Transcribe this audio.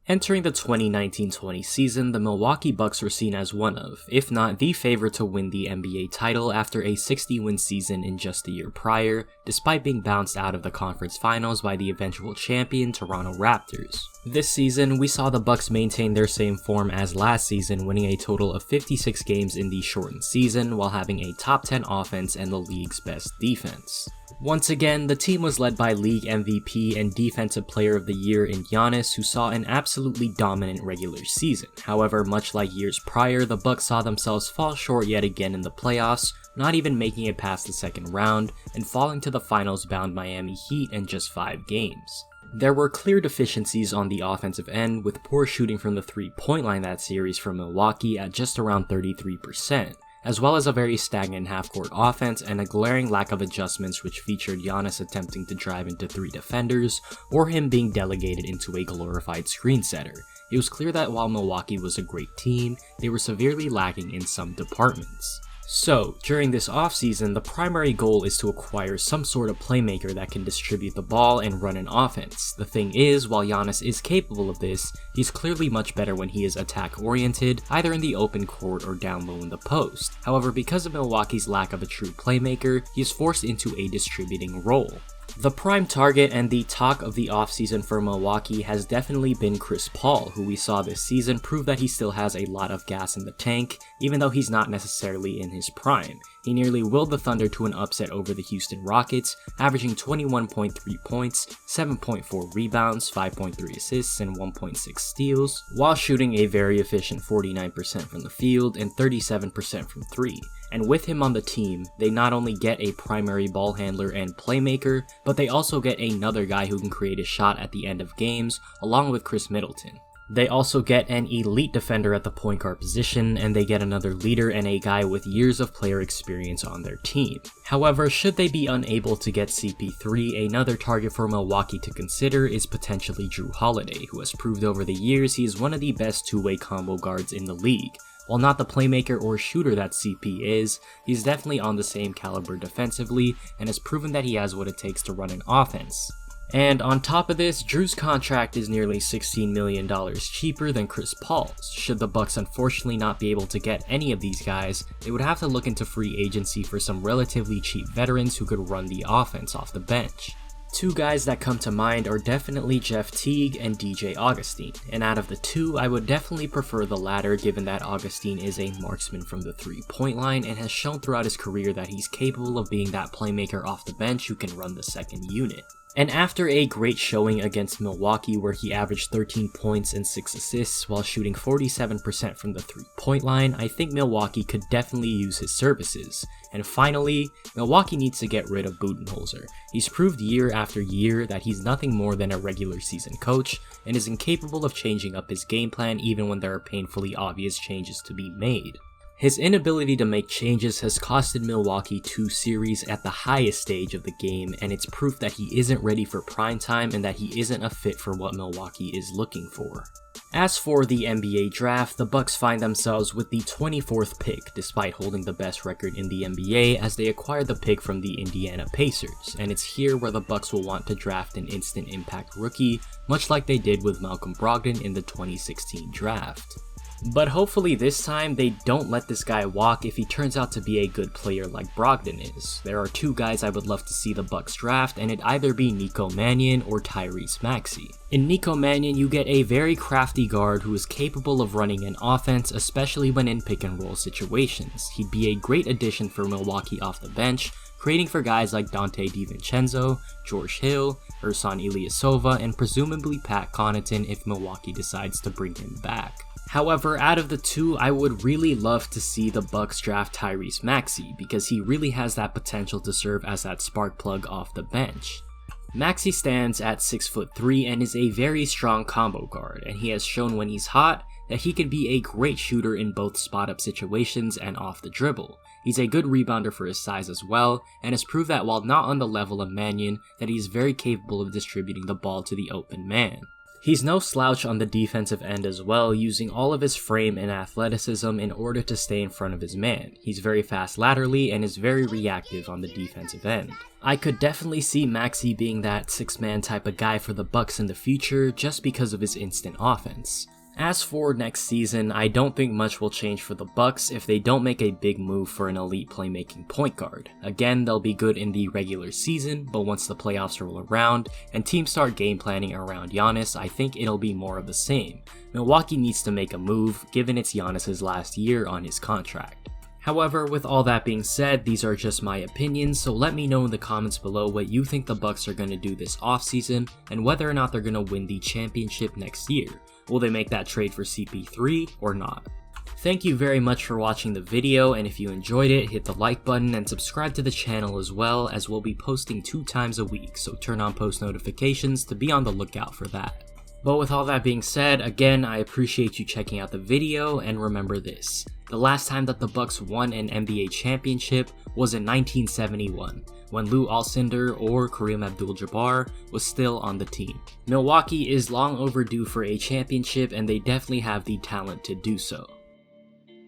Entering the 2019-20 season, the Milwaukee Bucks were seen as one of, if not the favorite to win the NBA title after a 60-win season in just the year prior, despite being bounced out of the conference finals by the eventual champion Toronto Raptors. This season, we saw the Bucks maintain their same form as last season, winning a total of 56 games in the shortened season while having a top 10 offense and the league's best defense. Once again, the team was led by league MVP and Defensive Player of the Year in Giannis, who saw an absolutely dominant regular season. However, much like years prior, the Bucks saw themselves fall short yet again in the playoffs, not even making it past the second round, and falling to the finals-bound Miami Heat in just 5 games. There were clear deficiencies on the offensive end, with poor shooting from the three-point line that series from Milwaukee at just around 33%. As well as a very stagnant half-court offense and a glaring lack of adjustments which featured Giannis attempting to drive into 3 defenders, or him being delegated into a glorified screen setter. It was clear that while Milwaukee was a great team, they were severely lacking in some departments. So, during this offseason, the primary goal is to acquire some sort of playmaker that can distribute the ball and run an offense. The thing is, while Giannis is capable of this, he's clearly much better when he is attack-oriented, either in the open court or down low in the post. However, because of Milwaukee's lack of a true playmaker, he is forced into a distributing role. The prime target and the talk of the offseason for Milwaukee has definitely been Chris Paul, who we saw this season prove that he still has a lot of gas in the tank, even though he's not necessarily in his prime. He nearly willed the Thunder to an upset over the Houston Rockets, averaging 21.3 points, 7.4 rebounds, 5.3 assists, and 1.6 steals, while shooting a very efficient 49% from the field and 37% from 3. And with him on the team, they not only get a primary ball handler and playmaker, but they also get another guy who can create a shot at the end of games, along with Chris Middleton. They also get an elite defender at the point guard position, and they get another leader and a guy with years of player experience on their team. However, should they be unable to get CP3, another target for Milwaukee to consider is potentially Jrue Holliday, who has proved over the years he is one of the best two-way combo guards in the league. While not the playmaker or shooter that CP is, he's definitely on the same caliber defensively and has proven that he has what it takes to run an offense. And on top of this, Jrue's contract is nearly $16 million cheaper than Chris Paul's. Should the Bucks unfortunately not be able to get any of these guys, they would have to look into free agency for some relatively cheap veterans who could run the offense off the bench. 2 guys that come to mind are definitely Jeff Teague and DJ Augustine, and out of the 2, I would definitely prefer the latter given that Augustine is a marksman from the 3-point line and has shown throughout his career that he's capable of being that playmaker off the bench who can run the second unit. And after a great showing against Milwaukee where he averaged 13 points and 6 assists while shooting 47% from the 3-point line, I think Milwaukee could definitely use his services. And finally, Milwaukee needs to get rid of Budenholzer. He's proved year after year that he's nothing more than a regular season coach and is incapable of changing up his game plan even when there are painfully obvious changes to be made. His inability to make changes has costed Milwaukee 2 series at the highest stage of the game, and it's proof that he isn't ready for prime time and that he isn't a fit for what Milwaukee is looking for. As for the NBA draft, the Bucks find themselves with the 24th pick despite holding the best record in the NBA as they acquired the pick from the Indiana Pacers, and it's here where the Bucks will want to draft an instant impact rookie, much like they did with Malcolm Brogdon in the 2016 draft. But hopefully this time they don't let this guy walk if he turns out to be a good player like Brogdon is. There are 2 guys I would love to see the Bucks draft, and it'd either be Nico Mannion or Tyrese Maxey. In Nico Mannion, you get a very crafty guard who is capable of running an offense, especially when in pick and roll situations. He'd be a great addition for Milwaukee off the bench, creating for guys like Dante DiVincenzo, George Hill, Ersan Ilyasova, and presumably Pat Connaughton if Milwaukee decides to bring him back. However, out of the 2, I would really love to see the Bucks draft Tyrese Maxey because he really has that potential to serve as that spark plug off the bench. Maxey stands at 6'3" and is a very strong combo guard, and he has shown when he's hot that he can be a great shooter in both spot-up situations and off the dribble. He's a good rebounder for his size as well, and has proved that while not on the level of Mannion, that he is very capable of distributing the ball to the open man. He's no slouch on the defensive end as well, using all of his frame and athleticism in order to stay in front of his man. He's very fast laterally and is very reactive on the defensive end. I could definitely see Maxey being that 6-man type of guy for the Bucks in the future just because of his instant offense. As for next season, I don't think much will change for the Bucks if they don't make a big move for an elite playmaking point guard. Again, they'll be good in the regular season, but once the playoffs roll around and teams start game planning around Giannis, I think it'll be more of the same. Milwaukee needs to make a move, given it's Giannis' last year on his contract. However, with all that being said, these are just my opinions, so let me know in the comments below what you think the Bucks are going to do this offseason and whether or not they're going to win the championship next year. Will they make that trade for CP3 or not? Thank you very much for watching the video, and if you enjoyed it, hit the like button and subscribe to the channel as well, as we'll be posting 2 times a week, so turn on post notifications to be on the lookout for that. But with all that being said, again, I appreciate you checking out the video, and remember this: the last time that the Bucks won an NBA championship was in 1971, when Lou Alcindor or Kareem Abdul-Jabbar was still on the team. Milwaukee is long overdue for a championship, and they definitely have the talent to do so.